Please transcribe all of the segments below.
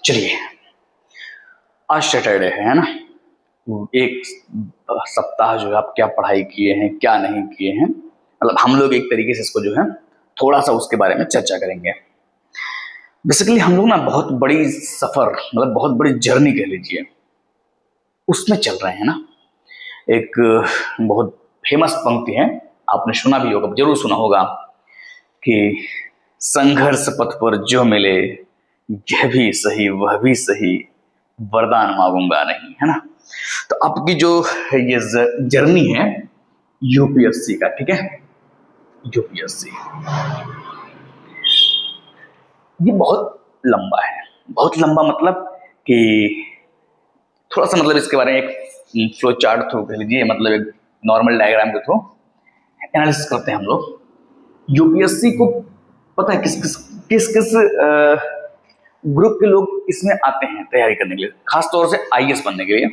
चलिए, आज सैटरडे है ना। एक सप्ताह जो है आप क्या पढ़ाई किए हैं, क्या नहीं किए हैं, मतलब हम लोग एक तरीके से इसको जो है थोड़ा सा उसके बारे में चर्चा करेंगे। बेसिकली हम लोग ना बहुत बड़ी सफर, मतलब बहुत बड़ी जर्नी कह लीजिए, उसमें चल रहे हैं ना। एक बहुत फेमस पंक्ति है, आपने सुना भी होगा, जरूर सुना होगा कि संघर्ष पथ पर जो मिले यह भी सही वह भी सही, वरदान मांगूंगा नहीं, है ना। तो आपकी जो ये जर्नी है यूपीएससी का, ठीक है, यूपीएससी ये बहुत लंबा है, बहुत लंबा, मतलब कि थोड़ा सा मतलब इसके बारे में एक फ्लो चार्ट थ्रू कह लीजिए, मतलब एक नॉर्मल डायग्राम के थ्रू एनालिसिस करते हैं हम लोग। यूपीएससी को पता है किस किस ग्रुप के लोग इसमें आते हैं तैयारी करने के लिए, खासतौर से आईएएस बनने के लिए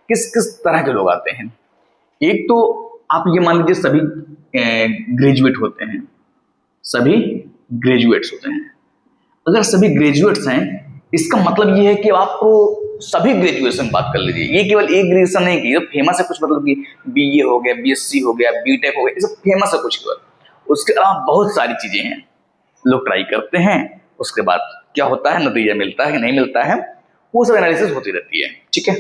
किस किस तरह के लोग आते हैं। एक तो आप ये मान लीजिए सभी ग्रेजुएट होते हैं, सभी ग्रेजुएट्स होते हैं। अगर सभी ग्रेजुएट्स हैं, इसका मतलब ये है कि आपको सभी ग्रेजुएशन बात कर लीजिए, ये केवल एक ग्रेजुएशन नहीं की, फेमस है कुछ, मतलब कि बीए हो गया, बीएससी हो गया, बीटेक हो गया, ये सब फेमस है कुछ केवल। उसके अलावा बहुत सारी चीजें हैं, लोग ट्राई करते हैं, उसके बाद क्या होता है, नतीजा मिलता है कि नहीं मिलता है, वो सब एनालिसिस होती रहती है, ठीक है।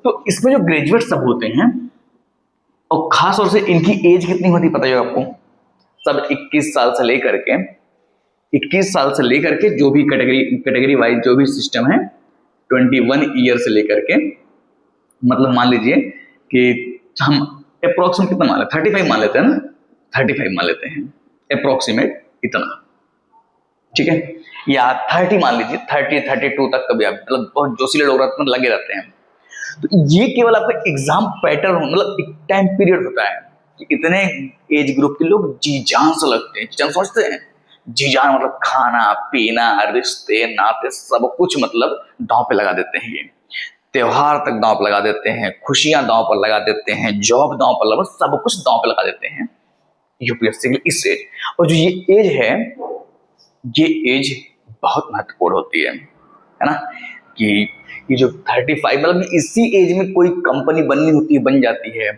तो इसमें जो ग्रेजुएट सब होते हैं, और खास तौर से इनकी एज कितनी होती है पता है आपको, सब 21 साल से लेकर के 21 साल से लेकर के जो भी कैटेगरी वाइज जो भी सिस्टम है, 21 ईयर से लेकर के, मतलब मान लीजिए कि हम अप्रोक्सीमेट कितना मान लेते हैं, 35 मान लेते हैं ना, 35 मान लेते हैं अप्रोक्सीमेट इतना, ठीक है, या 30 मान लीजिए, 32 तक कभी आप, मतलब बहुत जोशीले लोग रहते हैं, लगे रहते हैं। तो ये केवल आपका एग्जाम पैटर्न, मतलब एक टाइम पीरियड होता है कि इतने एज ग्रुप के लोग जी जान से लगते हैं, जी जान समझते हैं, जी जान मतलब खाना पीना रिश्ते नाते सब कुछ मतलब दांव पे लगा देते हैं। ये त्योहार तक दांव पे लगा देते हैं, खुशियां दांव पर लगा देते हैं, जॉब दांव पर लगा, सब कुछ दांव पे लगा देते हैं यूपीएससी के इस एज। और जो ये एज है, ये एज बहुत महत्वपूर्ण होती है ना, कि ये जो 35, मतलब इसी एज में कोई कंपनी बननी होती है, बन जाती है,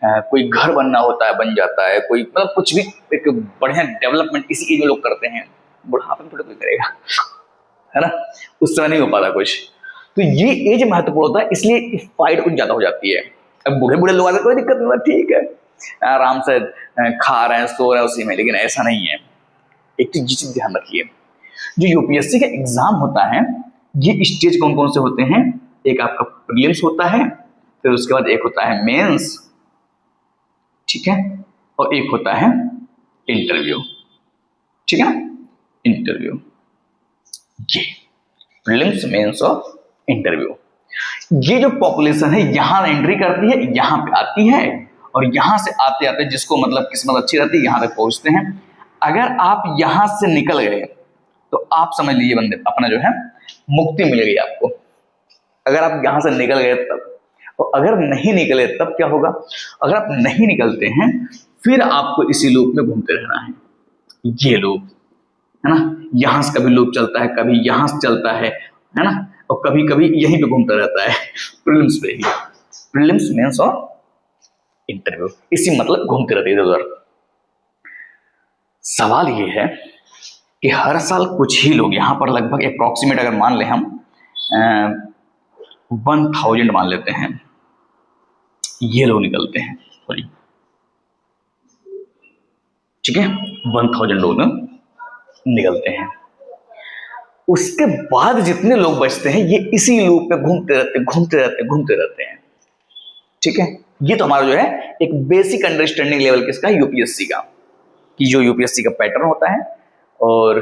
कोई घर बनना होता है, बन जाता है, कोई मतलब कुछ भी एक बढ़िया डेवलपमेंट इसी एज में लोग करते हैं। बुढ़ापे में थोड़ा कोई करेगा, है ना, उस समय नहीं हो पाता कुछ। तो ये एज महत्वपूर्ण होता है, इसलिए फाइट कुछ ज्यादा हो जाती है। अब बूढ़े बूढ़े लोग आते कोई दिक्कत नहीं, ठीक है, आराम से खा रहे हैं, सो रहे हैं उसी में, लेकिन ऐसा नहीं है। एक तो ये चीज ध्यान रखिए, जो यूपीएससी का एग्जाम होता है, ये स्टेज कौन कौन से होते हैं, एक आपका प्रीलिम्स होता है, फिर उसके बाद एक होता है मेंस, ठीक है, और एक होता है इंटरव्यू, ठीक है, इंटरव्यू। ये प्रीलिम्स, मेंस और इंटरव्यू, ये जो पॉपुलेशन है यहां एंट्री करती है, यहां पे आती है, और यहां से आते आते जिसको मतलब किस्मत अच्छी रहती है यहां तक पहुंचते हैं। अगर आप यहां से निकल गए तो आप समझ लीजिए बंदे अपना जो है मुक्ति मिल गई आपको, अगर आप यहां से निकल गए तब। और अगर नहीं निकले तब क्या होगा, अगर आप नहीं निकलते हैं फिर आपको इसी लूप में घूमते रहना है। ये लूप है ना, यहां से कभी लूप चलता है, कभी यहां से चलता है ना, और कभी कभी यहीं पे घूमता रहता है प्रीलिम्स पे ही, प्रीलिम्स मेंस और इंटरव्यू, इसी मतलब घूमते रहते इधर उधर। सवाल ये है कि हर साल कुछ ही लोग यहां पर, लगभग अप्रोक्सीमेट अगर मान ले हम 1000 मान लेते हैं, ये लोग निकलते हैं, सॉरी, ठीक है, 1000 लोग निकलते हैं। उसके बाद जितने लोग बचते हैं ये इसी लूप में घूमते रहते घूमते रहते घूमते रहते हैं, ठीक है। ये तो हमारा जो है एक बेसिक अंडरस्टैंडिंग लेवल किसका, यूपीएससी का, कि जो यूपीएससी का पैटर्न होता है और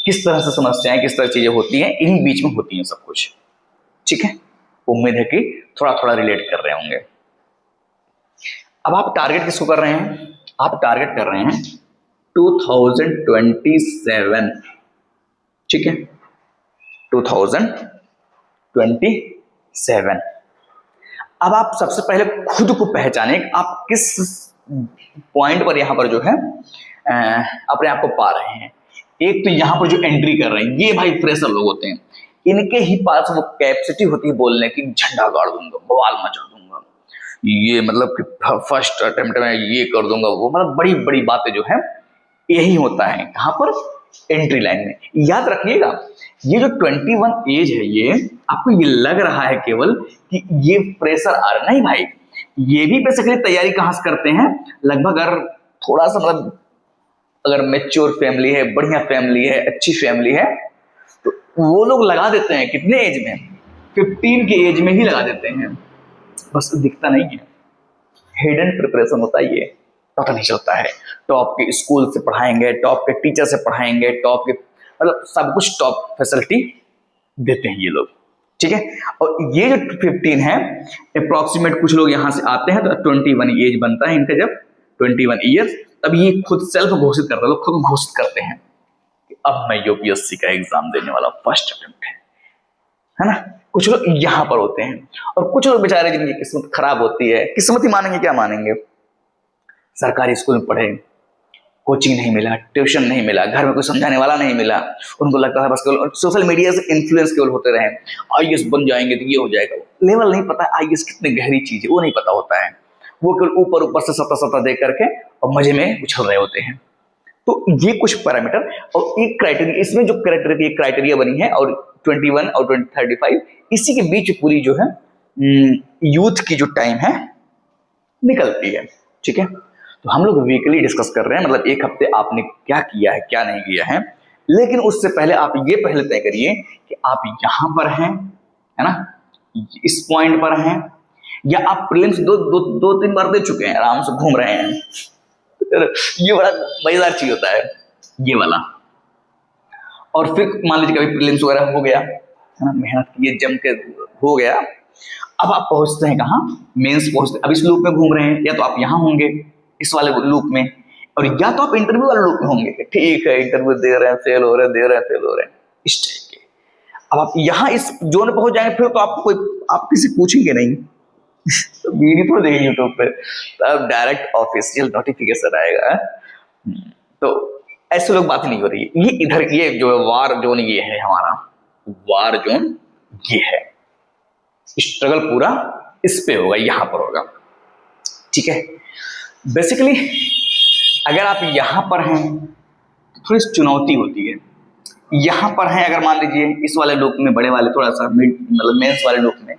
किस तरह से समस्याएं, किस तरह चीजें होती हैं, इन्हीं बीच में होती हैं सब कुछ, ठीक है। उम्मीद है कि थोड़ा थोड़ा रिलेट कर रहे होंगे। अब आप टारगेट किसको कर रहे हैं, आप टारगेट कर रहे हैं 2027, ठीक है, 2027। अब आप सबसे पहले खुद को पहचाने, आप किस पॉइंट पर यहां पर जो है अपने आप को पा रहे हैं। एक तो यहां पर जो एंट्री कर रहे हैं ये भाई फ्रेशर लोग होते हैं, इनके ही पास वो कैपेसिटी होती है बोलने की, झंडा गाड़ दूंगा, बवाल मचा दूंगा, ये मतलब कि फर्स्ट अटेम्प्ट में ये कर दूंगा, वो मतलब बड़ी बड़ी बातें जो है यही होता है कहां पर, एंट्री लाइन में। याद रखिएगा ये जो 21 एज है, ये आपको ये लग रहा है केवल कि ये प्रेशर आ रहा, नहीं भाई, ये भी बेसिकली तैयारी कहां से करते हैं लगभग, अगर थोड़ा सा मतलब अगर मैच्योर फैमिली है, बढ़िया फैमिली है, अच्छी फैमिली है, तो वो लोग लगा देते हैं कितने एज में, 15 के एज में ही लगा देते हैं, बस दिखता नहीं है, हिडन प्रिपरेशन होता है, ये पता नहीं चलता है। टॉप के स्कूल से पढ़ाएंगे, टॉप के टीचर से पढ़ाएंगे, टॉप के मतलब सब कुछ टॉप फैसिलिटी देते हैं ये लोग, ठीक है। और ये जो 15 है अप्रोक्सीमेट, कुछ लोग यहाँ से आते हैं तो 21 एज बनता है इनका, जब 21 ईयर्स, तब ये खुद सेल्फ घोषित करते हैं, लोग खुद घोषित करते हैं कि अब मैं यूपीएससी का एग्जाम देने वाला, फर्स्ट अटेम्प्ट है ना। कुछ लोग यहां पर होते हैं, और कुछ लोग बेचारे जिनकी किस्मत खराब होती है, किस्मत ही मानेंगे क्या मानेंगे, सरकारी स्कूल में पढ़े, कोचिंग नहीं मिला, ट्यूशन नहीं मिला, घर में कोई समझाने वाला नहीं मिला, उनको लगता है बस केवल सोशल मीडिया से इन्फ्लुएंस केवल होते रहे, आईएएस बन जाएंगे तो ये हो जाएगा, लेवल नहीं पता आईएएस कितनी गहरी चीज है वो नहीं पता होता है, वो केवल ऊपर ऊपर से सता दे करके और मजे में उछल रहे होते हैं। तो ये कुछ पैरामीटर और एक क्राइटेरिया, इसमें जो क्राइटेरिया बनी है, और 21 और 35 इसी के बीच पूरी जो है यूथ की जो टाइम है निकलती है, ठीक है। तो हम लोग वीकली डिस्कस कर रहे हैं, मतलब एक हफ्ते आपने क्या किया है क्या नहीं किया है, लेकिन उससे पहले आप ये पहले तय करिए कि आप यहां पर हैं, है ना, इस पॉइंट पर हैं, या आप प्रीलिम्स दो तीन बार दे चुके हैं, आराम से घूम रहे हैं। ये बड़ा मजेदार चीज होता है ये वाला। और फिर मान लीजिए कभी प्रीलिम्स वगैरह हो गया, है ना, मेहनत किए जम के हो गया, अब आप पहुंचते हैं कहाँ, मेंस पहुंचते हैं। अब इस लूप में घूम रहे हैं, या तो आप यहाँ होंगे इस वाले लूप में, और या तो आप इंटरव्यू वाले लूप में होंगे, ठीक है इंटरव्यू दे रहे हैं, फेल हो रहे हैं, दे रहे हैं, फेल हो रहे हैं, इस टाइप के। अब आप यहाँ इस जोन में पहुंच जाएंगे, फिर तो आपको कोई, आप किसी पूछेंगे नहीं तो वीडियो तो देखेंगे यूट्यूब पे, तब डायरेक्ट ऑफिशियल नोटिफिकेशन आएगा। तो ऐसे लोग बात नहीं हो रही है। ये इधर ये जो है वार जोन, ये है हमारा वार जोन, ये है स्ट्रगल पूरा इस पे होगा, यहां पर होगा, ठीक है। बेसिकली अगर आप यहां पर हैं तो थोड़ी चुनौती होती है, यहां पर हैं अगर मान लीजिए इस वाले लूप में, बड़े वाले थोड़ा सा मिड मतलब मेंस वाले लूप में,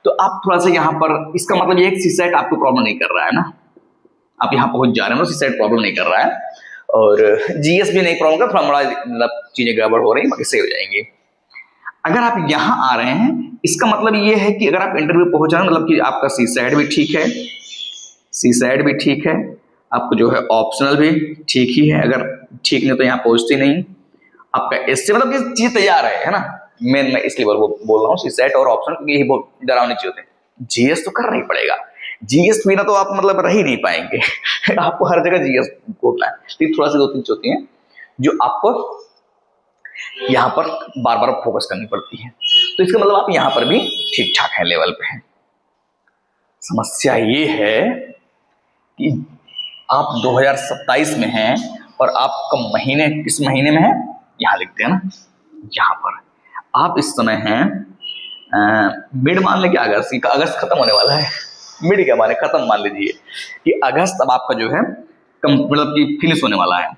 तो आप थोड़ा सा यहाँ पर, इसका मतलब ये सीसेट आपको प्रॉब्लम नहीं कर रहा है ना, आप यहाँ पहुंच जा रहे हैं, सीसेट प्रॉब्लम नहीं कर रहा है, और जीएस भी नहीं प्रॉब्लम कर, थोड़ा बड़ा मतलब चीजें गड़बड़ हो रही है, बाकी सही हो जाएंगे। अगर आप यहाँ आ रहे हैं, इसका मतलब ये है कि अगर आप इंटरव्यू पहुंच रहे हैं, मतलब कि आपका सीसेट भी ठीक है, सीसेट भी ठीक है, आपको जो है ऑप्शनल भी ठीक ही है, अगर ठीक नहीं तो यहाँ पहुंचती नहीं, आपका इससे मतलब कि चीज तैयार है ना। मैं इसलिए बोल रहा हूँ सीसेट और ऑप्शन, क्योंकि यही बहुत डरावनी चीज होते हैं। जीएस तो करना ही पड़ेगा, जीएस बिना तो आप मतलब रह ही नहीं पाएंगे आपको हर जगह जीएस बोलना है, लेकिन थोड़ा सी दो तीन चीज होती हैं जो आपको यहाँ पर बार बार फोकस करनी पड़ती है, तो इसका मतलब आप यहाँ पर भी ठीक ठाक है, लेवल पे हैं। समस्या ये है कि आप 2027 में हैं और आपका महीने किस महीने में है, यहाँ लिखते हैं ना, यहाँ पर आप इस समय हैं मिड, मान लें कि अगस्त, अगस्त खत्म होने वाला है, मिड क्या माने खत्म, मान लीजिए कि अगस्त अब आपका जो है मतलब कि फिनिश होने वाला है,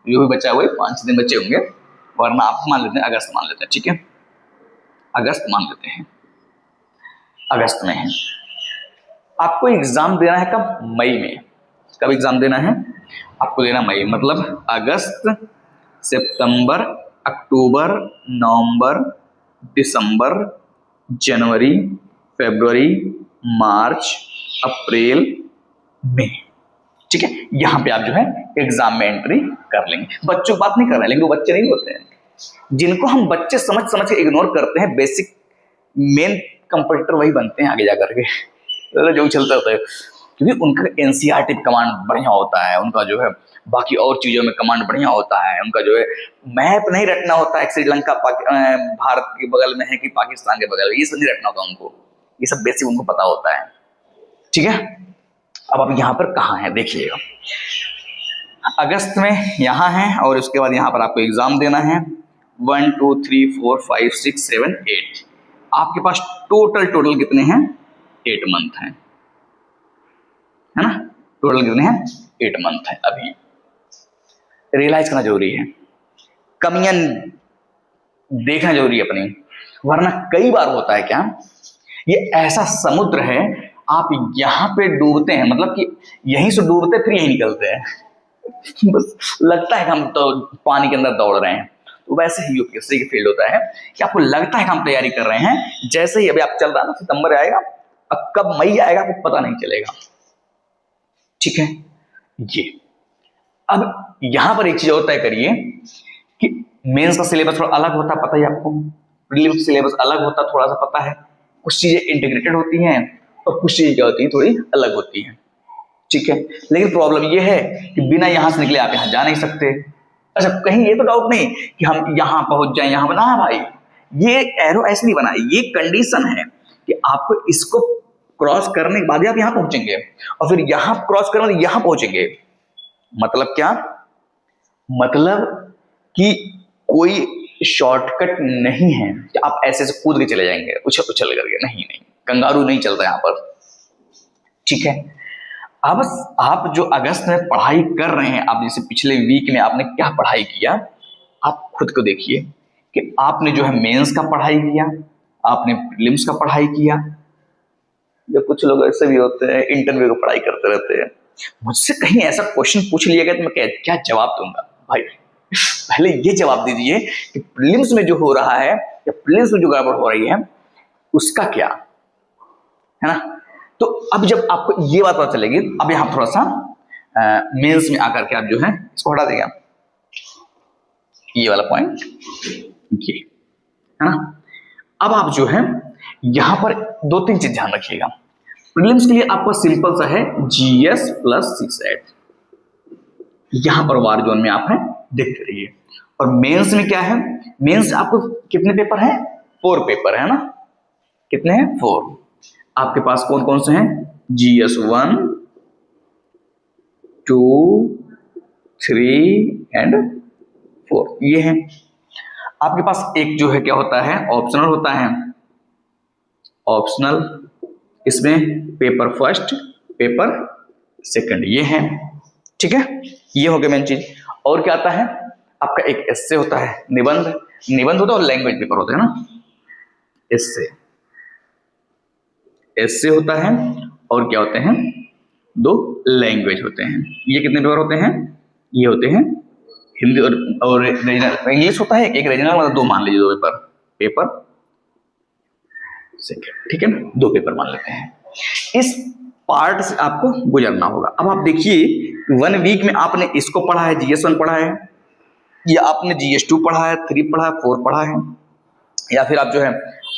जो भी बचा हुआ है 5 दिन बचे होंगे, वरना आप मान लेते हैं अगस्त मान लेते हैं, ठीक है, अगस्त मान लेते हैं, अगस्त में है। आपको एग्जाम देना है कब, मई में। कब एग्जाम देना है आपको, देना मई, मतलब अगस्त, सितंबर, अक्टूबर, नवंबर, दिसंबर, जनवरी, फरवरी, मार्च, अप्रैल, मई, ठीक है। यहां पे आप जो है एग्जाम में एंट्री कर लेंगे। बच्चों की बात नहीं कर रहे हैं, लेकिन वो बच्चे नहीं होते हैं जिनको हम बच्चे समझ के इग्नोर करते हैं, बेसिक मेन कंपटीटर वही बनते हैं आगे जाकर के जो चलता होता है, क्योंकि उनका एनसीईआरटी कमांड बढ़िया होता है, उनका जो है बाकी और चीजों में कमांड बढ़िया होता है, उनका जो है मैप नहीं रटना होता है, श्रीलंका भारत के बगल में है कि पाकिस्तान के बगल में, ये सब नहीं रटना होता उनको, ये सब बेसिक उनको पता होता है, ठीक है। अब आप यहाँ पर कहाँ हैं देखिएगा, अगस्त में यहाँ है, और उसके बाद यहाँ पर आपको एग्जाम देना है, 1 2 3 4 5 6 7 8, आपके पास टोटल कितने हैं? 8 मंथ हैं, है ना? टोटल कितने हैं? 8 मंथ है। अभी रियलाइज करना जरूरी है, कमियां देखना जरूरी है अपनी, वरना कई बार होता है क्या, ये ऐसा समुद्र है, आप यहां पे डूबते हैं, मतलब कि यहीं से डूबते फिर यहीं निकलते हैं बस लगता है कि हम तो पानी के अंदर दौड़ रहे हैं। तो वैसे ही यूपीएससी की फील्ड होता है कि आपको लगता है कि हम तैयारी कर रहे हैं, जैसे ही अभी आप चल रहा है ना, सितंबर आएगा, अब कब मई आएगा आपको पता नहीं चलेगा। ठीक है, ये अब यहां पर एक चीज और तय करिए कि मेंस का सिलेबस थोड़ा अलग होता है, पता ही आपको, प्रीलिम्स सिलेबस अलग होता है, थोड़ा सा पता है, कुछ चीजें इंटीग्रेटेड होती हैं और कुछ चीजें क्या होती हैं, थोड़ी अलग होती हैं। ठीक है, लेकिन प्रॉब्लम ये है कि बिना यहां से निकले आप यहां जा नहीं सकते। अच्छा, कहीं ये तो डाउट नहीं कि हम यहां पहुंच जाए, यहां बना भाई, ये एरो ऐसे नहीं बना, ये कंडीशन है कि आपको इसको क्रॉस करने के बाद ही आप यहां पहुंचेंगे, और फिर यहां क्रॉस करने के बाद यहां पहुंचेंगे। मतलब क्या? मतलब कि कोई शॉर्टकट नहीं है कि आप ऐसे से कूद के चले जाएंगे उछल उछल करके, नहीं नहीं, कंगारू नहीं चलता यहां पर। ठीक है, अब आप जो अगस्त में पढ़ाई कर रहे हैं, आप जैसे पिछले वीक में आपने क्या पढ़ाई किया, आप खुद को देखिए कि आपने जो है मेंस का पढ़ाई किया, आपने प्रीलिम्स का पढ़ाई किया, या कुछ लोग ऐसे भी होते हैं इंटरव्यू की पढ़ाई करते रहते हैं। मुझसे कहीं ऐसा क्वेश्चन पूछ लिया गया तो मैं क्या जवाब दूंगा भाई? पहले ये जवाब दीजिए कि प्रीलिम्स में जो हो रहा है या प्रीलिम्स में जो गड़बड़ हो रही है उसका क्या है ना। तो अब जब आपको ये बात पता चलेगी, अब यहां थोड़ा सा मेंस में आकर के आप जो है इसको हटा देगा, ये वाला पॉइंट, ये है ना। अब आप जो है यहां पर 2-3 चीज ध्यान रखिएगा। प्रीलिम्स के लिए आपका सिंपल सा है जीएस प्लस सीसेट, यहां पर वार जोन में आप है देखते रहिए। और मेंस में क्या है, मेंस आपको कितने पेपर हैं? 4 पेपर है ना। कितने हैं? 4। आपके पास कौन कौन से हैं? जीएस 1 2 3 एंड 4, ये हैं। आपके पास एक जो है क्या होता है, ऑप्शनल होता है। ऑप्शनल, इसमें पेपर फर्स्ट पेपर सेकंड, ये है। ठीक है, ये हो गया मेन चीज। और क्या आता है आपका? एक एस्से होता है, निबंध होता है, और लैंग्वेज पेपर होता है ना। एस्से होता है, और क्या होते हैं? 2 लैंग्वेज होते हैं। ये कितने पेपर होते हैं? ये होते हैं हिंदी और रीजनल। इंग्लिश होता है एक रीजनल, मतलब 2 मान लीजिए, 2 पेपर सेकंड, ठीक है ना, 2 पेपर मान लेते हैं। इस पार्ट से आपको गुजरना होगा। अब आप देखिए 1 वीक में आपने इसको पढ़ा है, जीएस 1 पढ़ा है, या आपने जीएस 2 पढ़ा है, 3 पढ़ा है, 4 पढ़ा है, या फिर आप जो है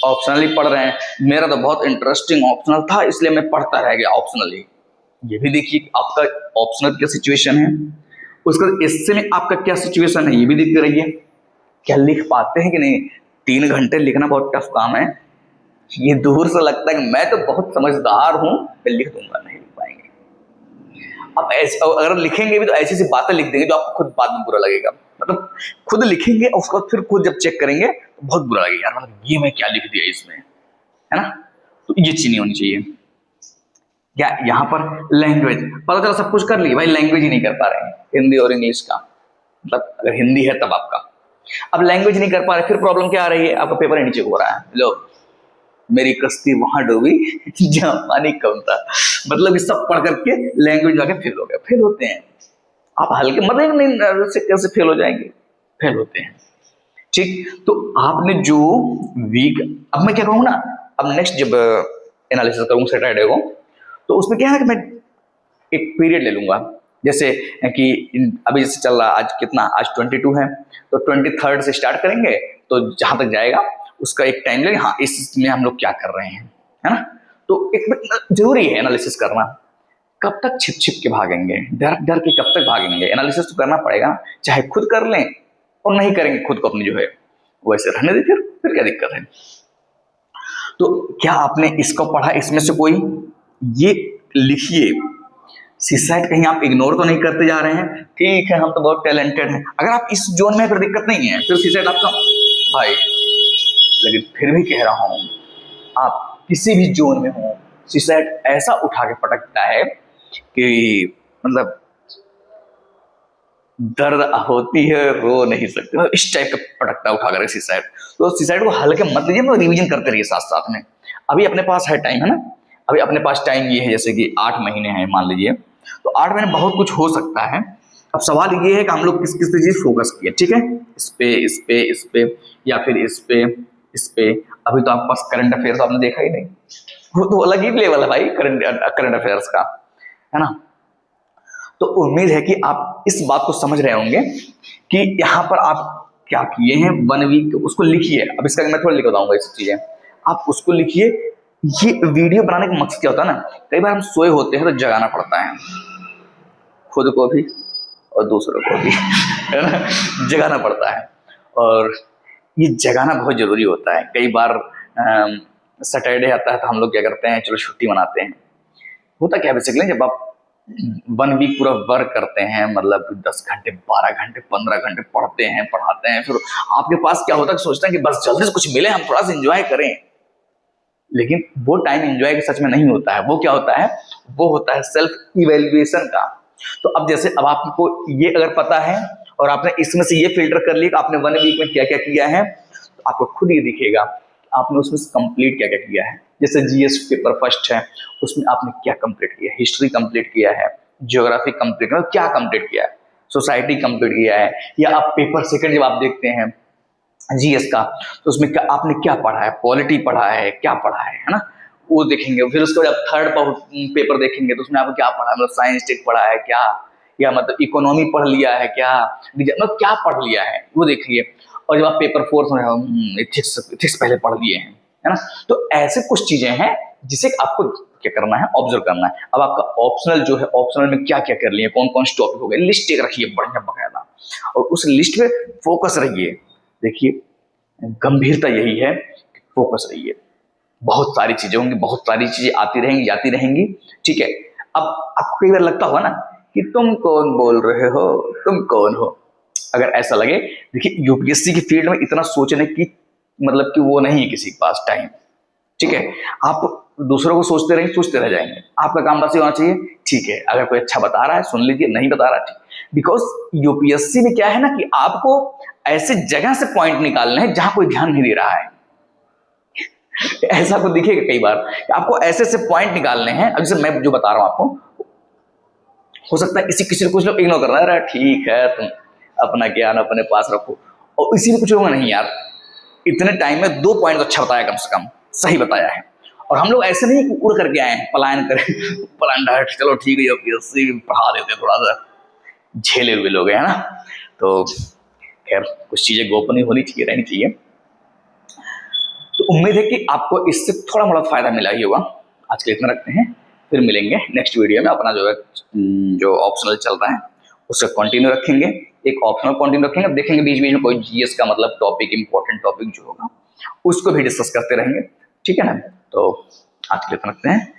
ऑप्शनली पढ़ रहे हैं। मेरा तो बहुत इंटरेस्टिंग ऑप्शनल था इसलिए मैं पढ़ता रह गया ऑप्शनली। ये भी देखिए आपका ऑप्शनल क्या सिचुएशन है, उसका इससे में आपका क्या सिचुएशन है, ये भी देखते रहिए। क्या लिख पाते हैं कि नहीं? 3 घंटे लिखना बहुत टफ काम है। ये दूर से लगता है कि मैं तो बहुत समझदार हूं, मैं लिख दूंगा, नहीं लिख पाएंगे। अब ऐसे अगर लिखेंगे भी तो ऐसी बातें लिख देंगे जो आपको खुद बाद में बुरा लगेगा। मतलब खुद लिखेंगे और उसको फिर खुद जब चेक करेंगे तो बहुत बुरा लगेगा, यार मतलब ये मैं क्या लिख दिया इसमें, है ना। तो ये चीज नहीं होनी चाहिए। क्या यहाँ पर लैंग्वेज पता चला सब कुछ कर ली, भाई लैंग्वेज ही नहीं कर पा रहे हैं, हिंदी और इंग्लिश का, मतलब अगर हिंदी है तब आपका, अब लैंग्वेज नहीं कर पा रहे, फिर प्रॉब्लम क्या आ रही है? आपका पेपर ही नीचे हो रहा है। लो, मेरी कश्ती वहां डूबी जहां पानी कम था। मतलब कि सब पढ़ करके लैंग्वेज जाके फेल हो गए। फेल होते हैं आप हल्के, मतलब नहीं से कैसे फेल हो जाएंगे? फेल होते हैं। ठीक, तो आपने जो वीक, अब मैं क्या कहूँ ना, अब नेक्स्ट जब एनालिसिस करूँ सैटरडे को, तो उसमें क्या है कि मैं एक पीरियड ले लूंगा, जैसे कि अभी जैसे चल रहा, आज कितना, आज 22 है, तो 23rd से स्टार्ट करेंगे, तो जहां तक जाएगा उसका एक टाइम लेंगे। हाँ, इसमें हम लोग क्या कर रहे हैं, है ना। तो एक जरूरी है एनालिसिस करना। कब तक छिप छिप के भागेंगे, डर के कब तक भागेंगे? एनालिसिस तो करना पड़ेगा, चाहे खुद कर लें और नहीं करेंगे खुद को अपनी जो है वैसे रहने दे, फिर क्या दिक्कत है। तो क्या आपने इसको पढ़ा? इसमें से कोई ये लिखिए सुसाइड कहीं आप इग्नोर तो नहीं करते जा रहे हैं, ठीक है हम तो बहुत टैलेंटेड हैं, अगर आप इस जोन में फिर दिक्कत नहीं है, फिर सुसाइड आपका भाई। लेकिन फिर भी कह रहा हूं, आप किसी भी जोन में हो, सुसाइड ऐसा उठा के पटकता है कि मतलब दर्द होती है, रो नहीं सकते, मतलब इस टाइप का पटकता उठा कर सुसाइड। तो सुसाइड को हल्के मत लीजिए, मतलब रिवीजन करते रहिए साथ साथ में। अभी अपने पास है टाइम, है ना, अभी अपने पास टाइम ये है जैसे कि 8 महीने हैं मान लीजिए, तो 8 महीने बहुत कुछ हो सकता है। अब सवाल ये है कि हम लोग किस किस चीज फोकस किए, ठीक है, इस पे इस पे इस पे या फिर इस पे इस पे। अभी तो आपके पास करंट अफेयर्स आपने देखा ही नहीं, वो तो अलग ही लेवल है भाई करंट अफेयर्स का, है ना। तो उम्मीद है कि आप इस बात को समझ रहे होंगे कि यहाँ पर आप क्या किए हैं 1 वीक, उसको लिखिए। अब इसका मैं थोड़ा लिख बताऊंगा ये सब चीजें, आप उसको लिखिए। ये वीडियो बनाने का मकसद क्या होता है ना, कई बार हम सोए होते हैं तो जगाना पड़ता है, खुद को भी और दूसरों को भी है ना, जगाना पड़ता है। और ये जगाना बहुत जरूरी होता है। कई बार सैटरडे आता है तो हम लोग क्या करते हैं, चलो छुट्टी मनाते हैं। होता क्या बेसिकली, जब आप 1 वीक पूरा वर्क करते हैं, मतलब 10 घंटे 12 घंटे 15 घंटे पढ़ते हैं पढ़ाते हैं, फिर आपके पास क्या होता है, सोचते हैं कि बस जल्दी से कुछ मिले, हम थोड़ा सा एंजॉय करें। लेकिन वो टाइम एंजॉय के सच में नहीं होता है। वो क्या होता है, वो होता है सेल्फ इवेल्युएशन का। तो अब जैसे अब आपको ये अगर पता है और आपने इसमें से ये फिल्टर कर लिया कि आपने 1 वीक में क्या क्या किया है, तो आपको खुद ये दिखेगा आपने उसमें कंप्लीट क्या क्या किया है। जैसे जीएस पेपर फर्स्ट है, उसमें आपने क्या कंप्लीट किया, हिस्ट्री कंप्लीट किया है, ज्योग्राफी कंप्लीट, मतलब क्या कंप्लीट किया है, सोसाइटी कंप्लीट किया है, या आप पेपर सेकंड जब आप देखते हैं जीएस का, तो उसमें क्या आपने क्या पढ़ा है, पॉलिटी पढ़ा है, क्या पढ़ा है ना, वो देखेंगे। फिर उसके बाद आप थर्ड पेपर देखेंगे तो उसमें आपको क्या पढ़ा है, मतलब साइंस टेक पढ़ा है क्या, या मतलब इकोनॉमी पढ़ लिया है क्या, मतलब क्या पढ़ लिया है वो देखिए। और जब आप पेपर फोर्थ में इथिक्स पहले पढ़ लिए हैं, है ना। तो ऐसे कुछ चीजें हैं जिसे आपको क्या करना है, ऑब्जर्व करना है। अब आपका ऑप्शनल जो है, ऑप्शनल में क्या क्या कर लिए, कौन कौन से टॉपिक हो गए, लिस्ट एक रखिए बढ़िया बकायदा, और उस लिस्ट पे फोकस रहिए। देखिए गंभीरता यही है कि फोकस रहिए। बहुत सारी चीजें होंगी, बहुत सारी चीजें आती रहेंगी जाती रहेंगी, ठीक है। अब आपको कई बार लगता होगा ना कि तुम कौन बोल रहे हो, तुम कौन हो। अगर ऐसा लगे, देखिए यूपीएससी की फील्ड में इतना सोचने की मतलब कि वो नहीं है किसी के पास टाइम, ठीक है। आप दूसरों को सोचते रहेंगे, सोचते रह जाएंगे। आपका काम बस ये होना चाहिए, ठीक है, अगर कोई अच्छा बता रहा है सुन लीजिए, नहीं बता रहा ठीक। बिकॉज यूपीएससी में क्या है ना कि आपको ऐसे जगह से पॉइंट निकालने हैं जहां कोई ध्यान नहीं दे रहा है। ऐसा कुछ दिखेगा कई बार, आपको ऐसे ऐसे पॉइंट निकालने हैं। अब जैसे मैं जो बता रहा हूं आपको, हो सकता है किसी को कुछ लोग इग्नोर कर रहा है, ठीक है तुम अपना ज्ञान अपने पास रखो, और इसी में कुछ लोग नहीं यार, इतने टाइम में 2 पॉइंट अच्छा बताया, कम से कम सही बताया है। और हम लोग ऐसे नहीं उड़ करके आए हैं, पलायन करें पलायन डायरेक्ट, चलो ठीक है यूपीएससी पढ़ा देते थोड़ा सा, झेले हुए लोग हैं ना। तो खैर कुछ चीजें गोपनीय होनी चाहिए, रहनी चाहिए। तो उम्मीद है कि आपको इससे थोड़ा मोड़ा फायदा मिला ही होगा। आज के लिए इतना रखते हैं, फिर मिलेंगे नेक्स्ट वीडियो में। अपना जो है जो ऑप्शनल चल रहा है उससे कंटिन्यू रखेंगे, एक ऑप्शनल कंटिन्यू रखेंगे। देखेंगे बीच बीच में कोई जीएस का मतलब टॉपिक, इंपॉर्टेंट टॉपिक जो होगा उसको भी डिस्कस करते रहेंगे, ठीक है ना। तो आज के लिए इतना रखते हैं।